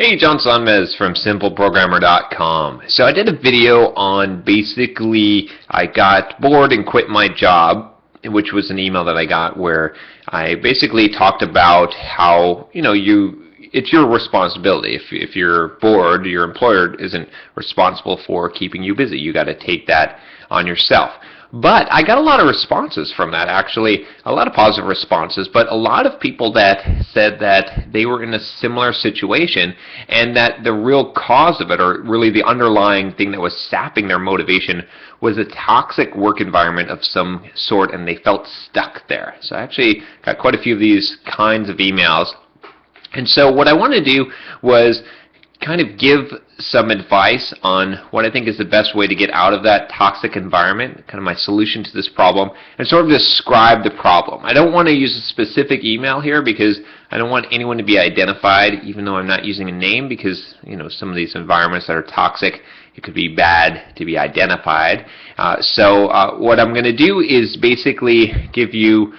Hey, John Sonmez from SimpleProgrammer.com. So I did a video on basically I got bored and quit my job, which was an email that I got where I basically talked about how, it's your responsibility. If you're bored, your employer isn't responsible for keeping you busy. You got to take that on yourself. But I got a lot of responses from that, actually, a lot of positive responses, but a lot of people that said that they were in a similar situation and that the real cause of it, or really the underlying thing that was sapping their motivation, was a toxic work environment of some sort, and they felt stuck there. So I actually got quite a few of these kinds of emails. And so what I wanted to do was kind of give some advice on what I think is the best way to get out of that toxic environment, kind of my solution to this problem, and sort of describe the problem. I don't want to use a specific email here because I don't want anyone to be identified, even though I'm not using a name, because some of these environments that are toxic, it could be bad to be identified. So what I'm going to do is basically give you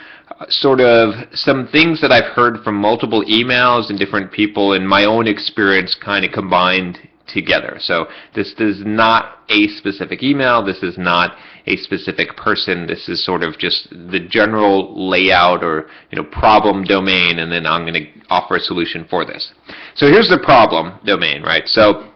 sort of some things that I've heard from multiple emails and different people in my own experience kind of combined together. So this is not a specific email, this is not a specific person, this is sort of just the general layout or problem domain, and then I'm going to offer a solution for this. So here's the problem domain, right? So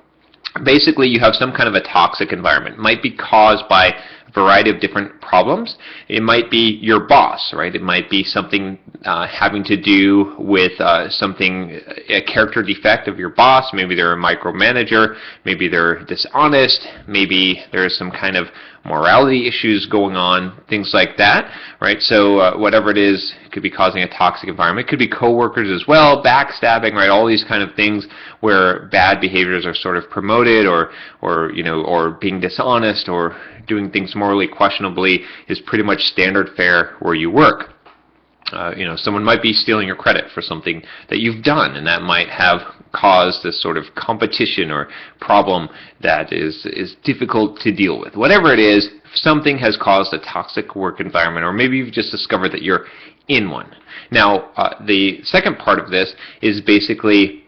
basically you have some kind of a toxic environment. It might be caused by a variety of different problems. It might be your boss, right? It might be something having to do with a character defect of your boss. Maybe they're a micromanager, maybe they're dishonest, maybe there's some kind of morality issues going on, things like that, right? So whatever it is, it could be causing a toxic environment. It could be coworkers as well, backstabbing, right? All these kind of things where bad behaviors are sort of promoted, or being dishonest or doing things morally questionably is pretty much standard fare where you work. Someone might be stealing your credit for something that you've done, and that might have caused this sort of competition or problem that is difficult to deal with. Whatever it is, something has caused a toxic work environment, or maybe you've just discovered that you're in one. Now, the second part of this is basically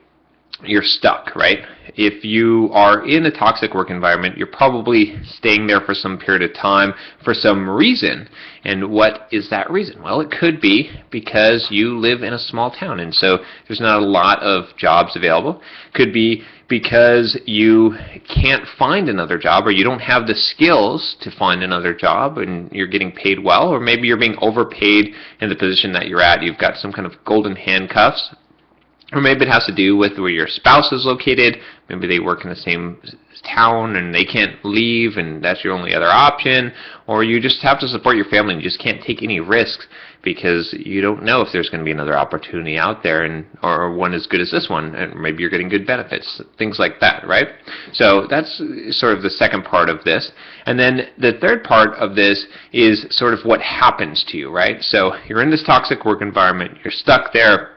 you're stuck, right? If you are in a toxic work environment, you're probably staying there for some period of time for some reason. And what is that reason? Well, it could be because you live in a small town and so there's not a lot of jobs available. It could be because you can't find another job, or you don't have the skills to find another job and you're getting paid well, or maybe you're being overpaid in the position that you're at. You've got some kind of golden handcuffs. Or maybe it has to do with where your spouse is located. Maybe they work in the same town and they can't leave and that's your only other option. Or you just have to support your family and you just can't take any risks because you don't know if there's going to be another opportunity out there, or one as good as this one. And maybe you're getting good benefits, things like that, right? So that's sort of the second part of this. And then the third part of this is sort of what happens to you, right? So you're in this toxic work environment, you're stuck there.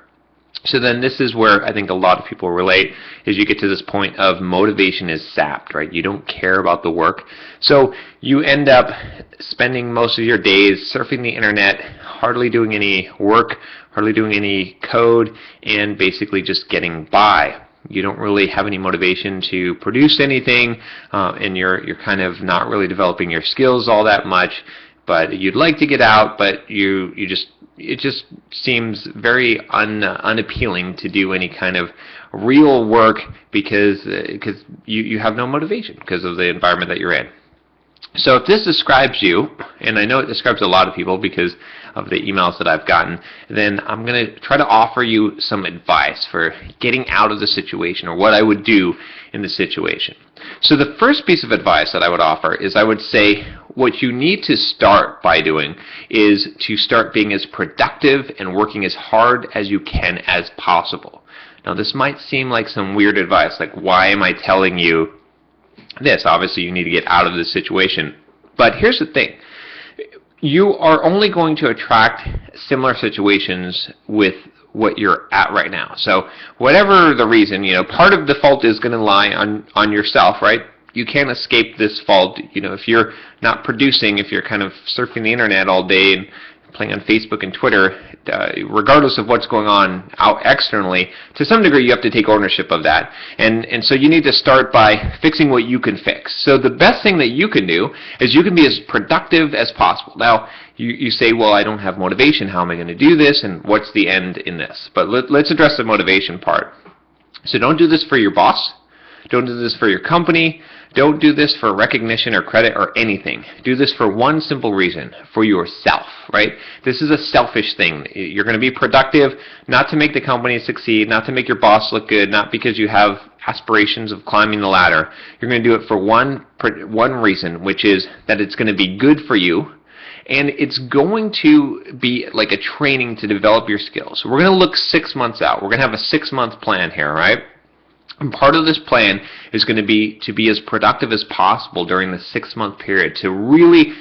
So then this is where I think a lot of people relate, is you get to this point of motivation is sapped, right? You don't care about the work. So you end up spending most of your days surfing the internet, hardly doing any work, hardly doing any code, and basically just getting by. You don't really have any motivation to produce anything, and you're kind of not really developing your skills all that much. But you'd like to get out, but it just seems very unappealing to do any kind of real work because you have no motivation because of the environment that you're in. So if this describes you, and I know it describes a lot of people because of the emails that I've gotten, then I'm going to try to offer you some advice for getting out of the situation, or what I would do in the situation. So the first piece of advice that I would offer is I would say what you need to start by doing is to start being as productive and working as hard as you can as possible. Now this might seem like some weird advice, like why am I telling you this? Obviously you need to get out of this situation. But here's the thing. You are only going to attract similar situations with what you're at right now. So whatever the reason, part of the fault is going to lie on yourself, right? You can't escape this fault. If you're not producing, if you're kind of surfing the internet all day and playing on Facebook and Twitter, regardless of what's going on out externally, to some degree you have to take ownership of that. And so you need to start by fixing what you can fix. So the best thing that you can do is you can be as productive as possible. Now, you say, well, I don't have motivation. How am I going to do this? And what's the end in this? But let's address the motivation part. So don't do this for your boss. Don't do this for your company. Don't do this for recognition or credit or anything. Do this for one simple reason, for yourself, right? This is a selfish thing. You're going to be productive not to make the company succeed, not to make your boss look good, not because you have aspirations of climbing the ladder. You're going to do it for one reason, which is that it's going to be good for you, and it's going to be like a training to develop your skills. So we're going to look 6 months out. We're going to have a 6-month plan here, right? And part of this plan is going to be as productive as possible during the 6-month period, to really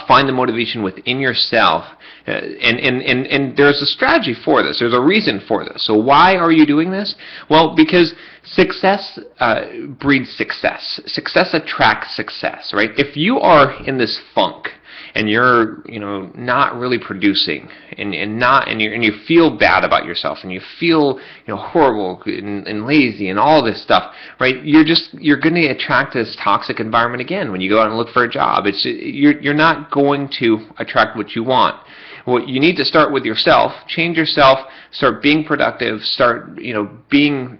find the motivation within yourself. And there's a strategy for this. There's a reason for this. So why are you doing this? Well, because success breeds success. Success attracts success, right? If you are in this funk and you're not really producing, and you feel bad about yourself, and you feel horrible and lazy and all this stuff, right? You're going to attract this toxic environment again when you go out and look for a job. You're not going to attract what you want. Well, you need to start with yourself, change yourself, start being productive, start being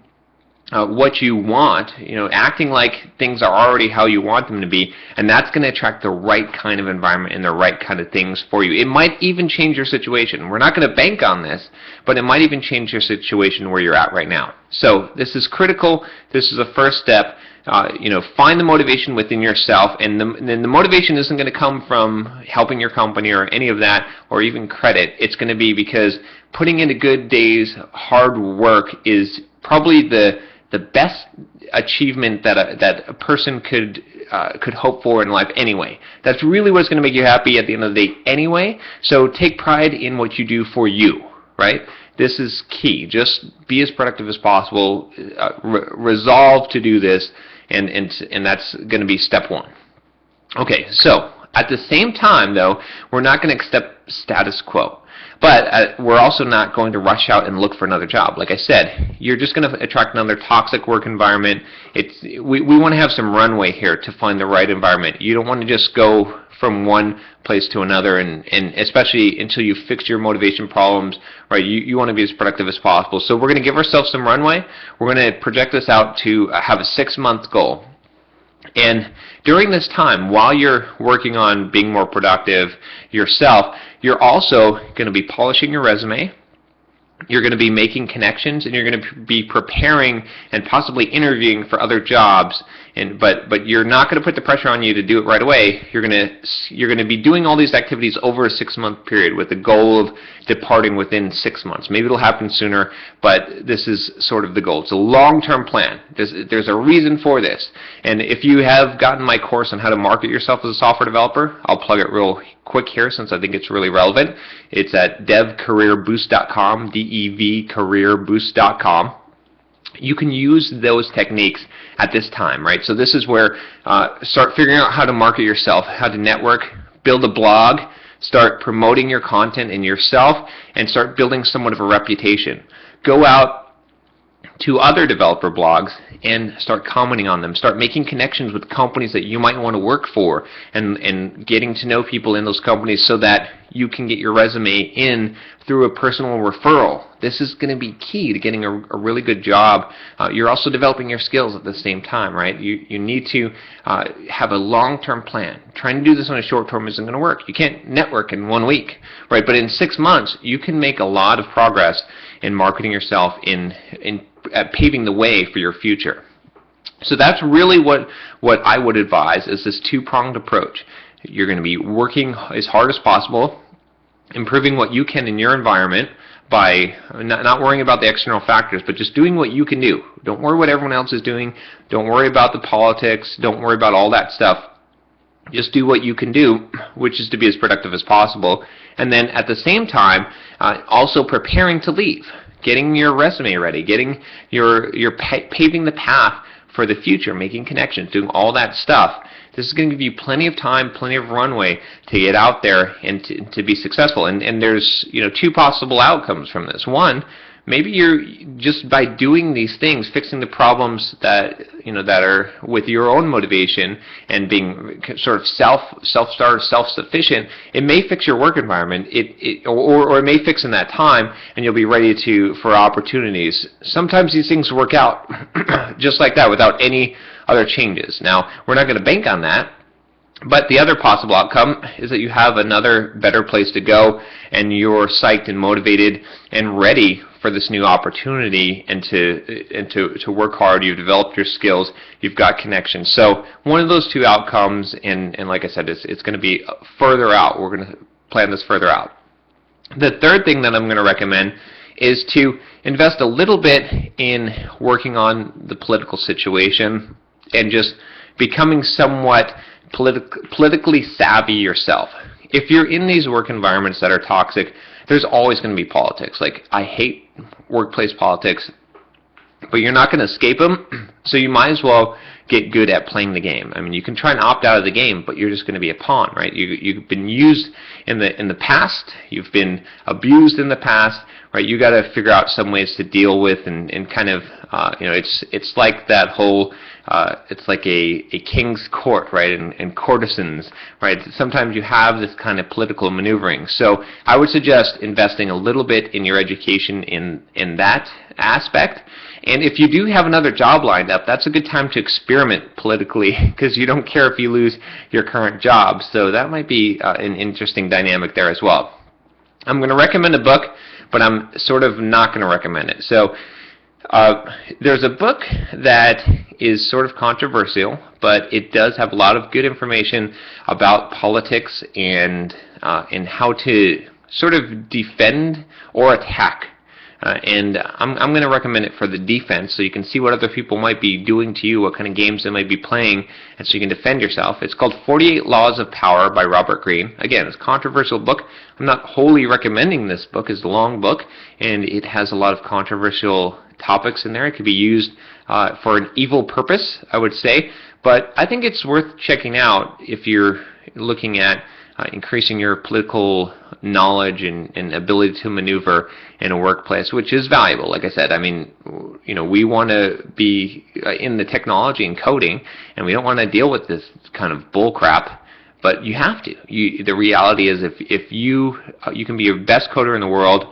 what you want, acting like things are already how you want them to be, and that's going to attract the right kind of environment and the right kind of things for you. It might even change your situation. We're not going to bank on this, but it might even change your situation where you're at right now. So this is critical. This is a first step. Find the motivation within yourself, and the motivation isn't going to come from helping your company or any of that, or even credit. It's going to be because putting in a good day's hard work is probably the best achievement that a person could hope for in life anyway. That's really what's going to make you happy at the end of the day anyway. So take pride in what you do for you, right? This is key. Just be as productive as possible. Resolve to do this, and that's going to be step one. Okay, so at the same time, though, we're not going to accept status quo. But we're also not going to rush out and look for another job. Like I said, you're just going to attract another toxic work environment. We want to have some runway here to find the right environment. You don't want to just go from one place to another, and especially until you fix your motivation problems, right? You want to be as productive as possible. So we're going to give ourselves some runway. We're going to project this out to have a 6-month goal. And during this time, while you're working on being more productive yourself, you're also going to be polishing your resume. You're going to be making connections, and you're going to be preparing and possibly interviewing for other jobs. But you're not going to put the pressure on you to do it right away. You're going to be doing all these activities over a 6-month period with the goal of departing within 6 months. Maybe it'll happen sooner, but this is sort of the goal. It's a long-term plan. There's a reason for this. And if you have gotten my course on how to market yourself as a software developer, I'll plug it real quick here since I think it's really relevant. It's at devcareerboost.com, devcareerboost.com. You can use those techniques at this time, right? So this is where start figuring out how to market yourself, how to network, build a blog, start promoting your content and yourself, and start building somewhat of a reputation. Go out to other developer blogs and start commenting on them. Start making connections with companies that you might want to work for, and getting to know people in those companies so that you can get your resume in through a personal referral. This is going to be key to getting a really good job. You're also developing your skills at the same time, right? You need to have a long-term plan. Trying to do this on a short term isn't going to work. You can't network in 1 week, right? But in 6 months, you can make a lot of progress in marketing yourself, in paving the way for your future. So that's really what I would advise, is this 2-pronged approach. You're going to be working as hard as possible, improving what you can in your environment by not worrying about the external factors, but just doing what you can do. Don't worry what everyone else is doing. Don't worry about the politics. Don't worry about all that stuff. Just do what you can do, which is to be as productive as possible. And then at the same time, also preparing to leave, getting your resume ready, getting paving the path for the future, making connections, doing all that stuff this is going to give you plenty of time, plenty of runway to get out there and to be successful. And there's, two possible outcomes from this. One, maybe you're just by doing these things, fixing the problems that that are with your own motivation and being sort of self-started, self-sufficient. It may fix your work environment, or it may fix in that time, and you'll be ready for opportunities. Sometimes these things work out just like that without any other changes. Now, we're not going to bank on that. But the other possible outcome is that you have another better place to go, and you're psyched and motivated and ready for this new opportunity, and to work hard. You've developed your skills, you've got connections. So one of those two outcomes, and like I said, it's going to be further out. We're going to plan this further out. The third thing that I'm going to recommend is to invest a little bit in working on the political situation and just becoming somewhat politically savvy yourself. If you're in these work environments that are toxic, there's always going to be politics. Like, I hate workplace politics, but you're not going to escape them, so you might as well get good at playing the game. I mean, you can try and opt out of the game, but you're just going to be a pawn, right? You've been used in the past, you've been abused in the past, right? You got to figure out some ways to deal with and kind of, it's like that whole, it's like a king's court, right? And courtesans, right? Sometimes you have this kind of political maneuvering. So I would suggest investing a little bit in your education in that aspect. And if you do have another job lined up, that's a good time to experiment politically, because you don't care if you lose your current job. So that might be an interesting dynamic there as well. I'm going to recommend a book, but I'm sort of not going to recommend it. So there's a book that is sort of controversial, but it does have a lot of good information about politics and how to sort of defend or attack. And I'm going to recommend it for the defense, so you can see what other people might be doing to you, what kind of games they might be playing, and so you can defend yourself. It's called 48 Laws of Power by Robert Greene. Again, it's a controversial book. I'm not wholly recommending this book. It's a long book, and it has a lot of controversial topics in there. It could be used for an evil purpose, I would say, but I think it's worth checking out if you're looking at increasing your political knowledge and ability to maneuver in a workplace, which is valuable. Like I said, I mean, we want to be in the technology and coding, and we don't want to deal with this kind of bull crap, but you have to. The reality is, if you can be your best coder in the world,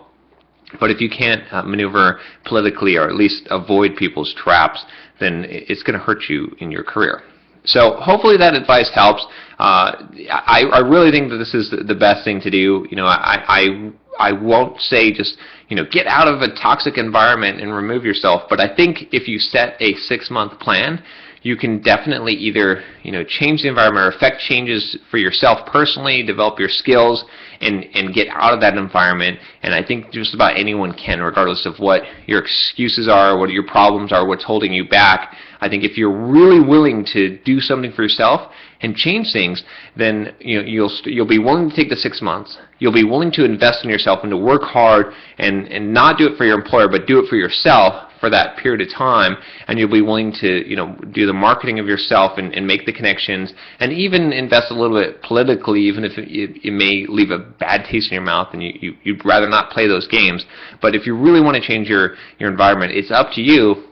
but if you can't maneuver politically, or at least avoid people's traps, then it's going to hurt you in your career. So hopefully that advice helps. I really think that this is the best thing to do. I won't say just get out of a toxic environment and remove yourself, but I think if you set a 6-month plan, you can definitely either change the environment or affect changes for yourself personally, develop your skills, and get out of that environment. And I think just about anyone can, regardless of what your excuses are, what your problems are, what's holding you back. I think if you're really willing to do something for yourself and change things, then you'll be willing to take the 6 months. You'll be willing to invest in yourself and to work hard and not do it for your employer, but do it for yourself for that period of time, and you'll be willing to do the marketing of yourself and make the connections, and even invest a little bit politically, even if it may leave a bad taste in your mouth and you'd rather not play those games. But if you really want to change your environment, it's up to you.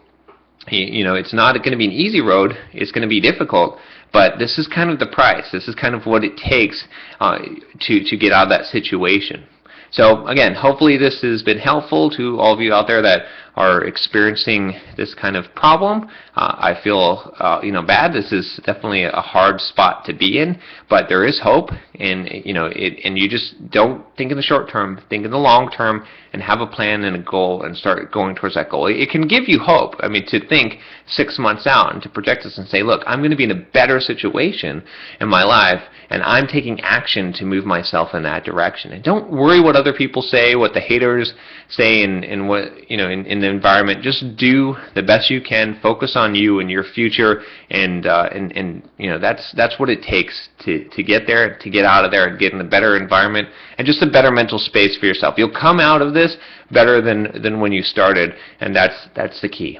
It's not going to be an easy road. It's going to be difficult, but this is kind of the price. This is kind of what it takes to get out of that situation. So again, hopefully this has been helpful to all of you out there that are experiencing this kind of problem. I feel bad. This is definitely a hard spot to be in, but there is hope, and and you just don't think in the short term, think in the long term, and have a plan and a goal and start going towards that goal. It can give you hope. I mean, to think 6 months out and to project this and say, look, I'm going to be in a better situation in my life, and I'm taking action to move myself in that direction. And don't worry what other people say, what the haters say, and what in the environment. Just do the best you can. Focus on you and your future, and that's what it takes to get there, to get out of there, and get in a better environment and just a better mental space for yourself. You'll come out of this better than when you started, and that's the key.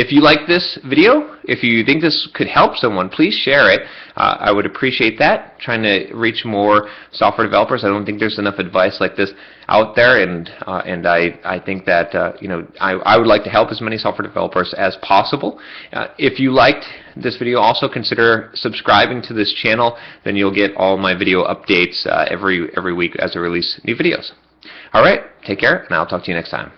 If you like this video, if you think this could help someone, please share it. I would appreciate that. Trying to reach more software developers. I don't think there's enough advice like this out there, and I think that I would like to help as many software developers as possible. If you liked this video, also consider subscribing to this channel. Then you'll get all my video updates every week as I release new videos. All right, take care, and I'll talk to you next time.